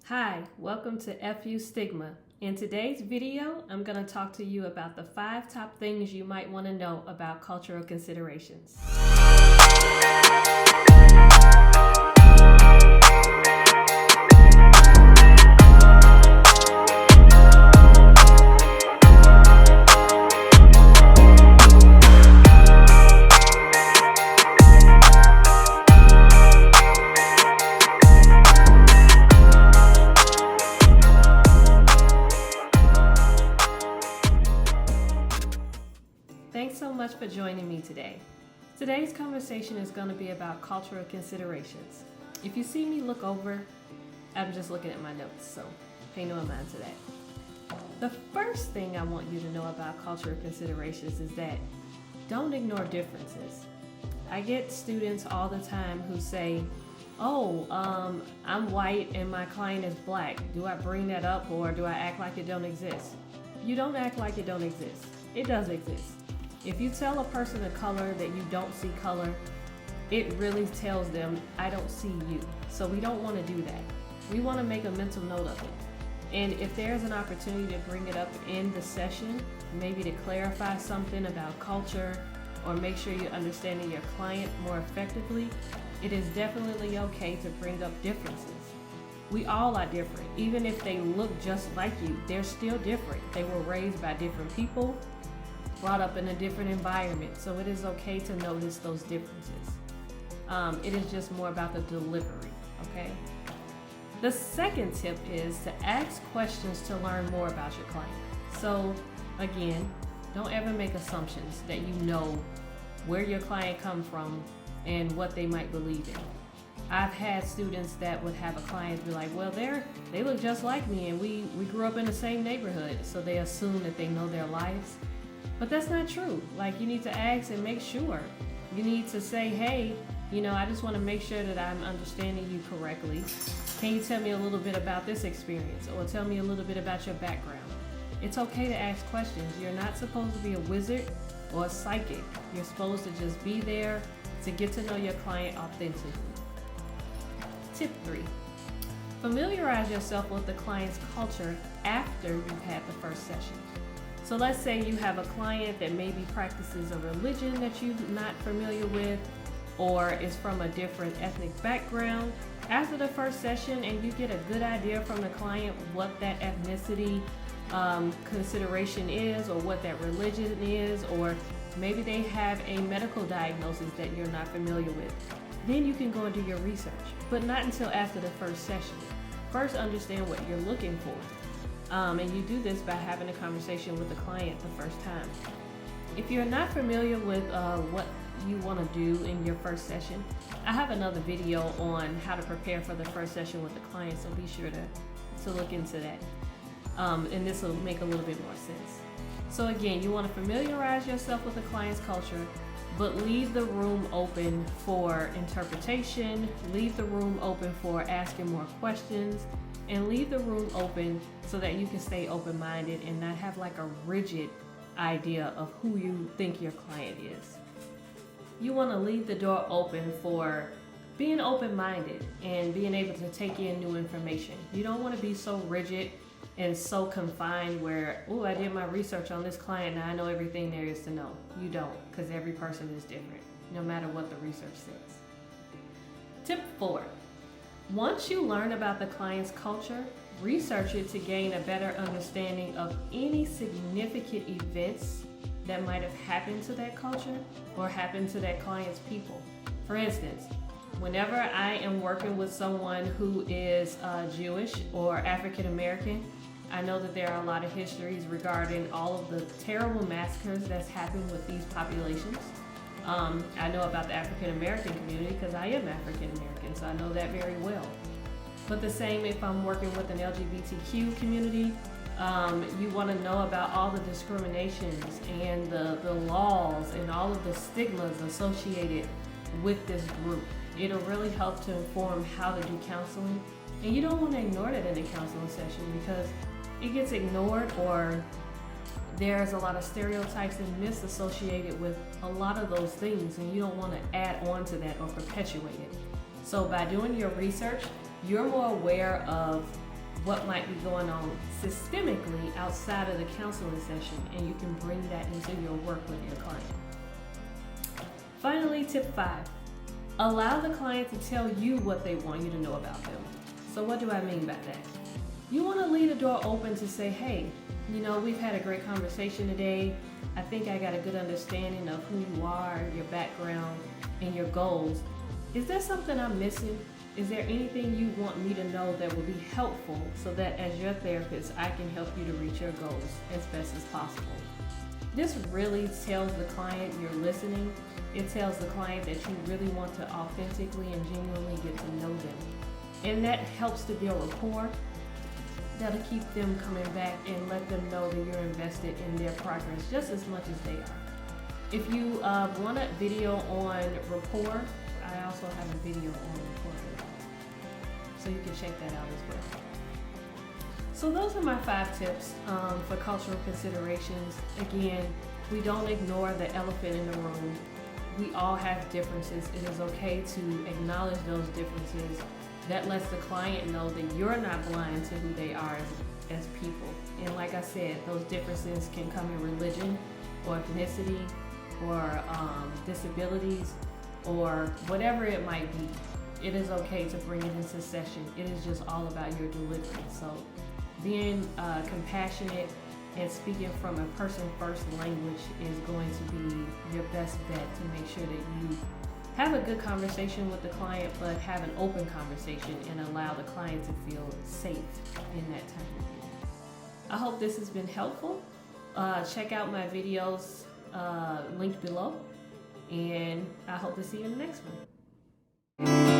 Hi, welcome to FU Stigma. In today's video, I'm going to talk to you about the 5 top things you might want to know about cultural considerations. Thanks so much for joining me today. Today's conversation is going to be about cultural considerations. If you see me look over, I'm just looking at my notes, so pay no mind to that. The first thing I want you to know about cultural considerations is that don't ignore differences. I get students all the time who say, I'm white and my client is black. Do I bring that up or do I act like it don't exist? You don't act like it don't exist. It does exist. If you tell a person of color that you don't see color, it really tells them, I don't see you. So we don't want to do that. We want to make a mental note of it. And if there's an opportunity to bring it up in the session, maybe to clarify something about culture or make sure you're understanding your client more effectively, it is definitely okay to bring up differences. We all are different. Even if they look just like you, they're still different. They were raised by different people, brought up in a different environment, so it is okay to notice those differences. It is just more about the delivery, okay? The second tip is to ask questions to learn more about your client. So again, don't ever make assumptions that you know where your client come from and what they might believe in. I've had students that would have a client be like, well, they look just like me and we grew up in the same neighborhood, so they assume that they know their lives. But that's not true. Like, you need to ask and make sure. You need to say, hey, I just want to make sure that I'm understanding you correctly. Can you tell me a little bit about this experience? Or tell me a little bit about your background? It's okay to ask questions. You're not supposed to be a wizard or a psychic. You're supposed to just be there to get to know your client authentically. Tip 3. Familiarize yourself with the client's culture after you've had the first session. So let's say you have a client that maybe practices a religion that you're not familiar with or is from a different ethnic background. After the first session and you get a good idea from the client what that ethnicity consideration is or what that religion is, or maybe they have a medical diagnosis that you're not familiar with, then you can go and do your research, but not until after the first session. First, understand what you're looking for. And you do this by having a conversation with the client the first time. If you're not familiar with what you want to do in your first session, I have another video on how to prepare for the first session with the client, so be sure to look into that. And this will make a little bit more sense. So again, you want to familiarize yourself with the client's culture, but leave the room open for interpretation, leave the room open for asking more questions, and leave the room open so that you can stay open-minded and not have like a rigid idea of who you think your client is. You want to leave the door open for being open-minded and being able to take in new information. You don't want to be so rigid and so confined where, I did my research on this client and I know everything there is to know. You don't, because every person is different, no matter what the research says. Tip 4. Once you learn about the client's culture, research it to gain a better understanding of any significant events that might have happened to that culture or happened to that client's people. For instance, whenever I am working with someone who is Jewish or African American, I know that there are a lot of histories regarding all of the terrible massacres that's happened with these populations. I know about the African American community because I am African American, so I know that very well. But the same if I'm working with an LGBTQ community, you want to know about all the discriminations and the laws and all of the stigmas associated with this group. It'll really help to inform how to do counseling. And you don't want to ignore that in a counseling session because it gets ignored, or there's a lot of stereotypes and myths associated with a lot of those things, and you don't want to add on to that or perpetuate it. So by doing your research, you're more aware of what might be going on systemically outside of the counseling session, and you can bring that into your work with your client. Finally, tip 5, allow the client to tell you what they want you to know about them. So what do I mean by that? You want to leave the door open to say, hey, we've had a great conversation today. I think I got a good understanding of who you are, your background, and your goals. Is there something I'm missing? Is there anything you want me to know that will be helpful so that as your therapist, I can help you to reach your goals as best as possible? This really tells the client you're listening. It tells the client that you really want to authentically and genuinely get to know them. And that helps to build rapport. That'll keep them coming back and let them know that you're invested in their progress just as much as they are. If you want a video on rapport, I also have a video on rapport, so you can check that out as well. So those are my 5 tips for cultural considerations. Again, we don't ignore the elephant in the room. We all have differences. It is okay to acknowledge those differences. That lets the client know that you're not blind to who they are as people. And like I said, those differences can come in religion or ethnicity or disabilities or whatever it might be. It is okay to bring it into session. It is just all about your delivery. So being compassionate and speaking from a person-first language is going to be your best bet to make sure that you have a good conversation with the client, but have an open conversation and allow the client to feel safe in that time with you. I hope this has been helpful. Check out my videos linked below, and I hope to see you in the next one.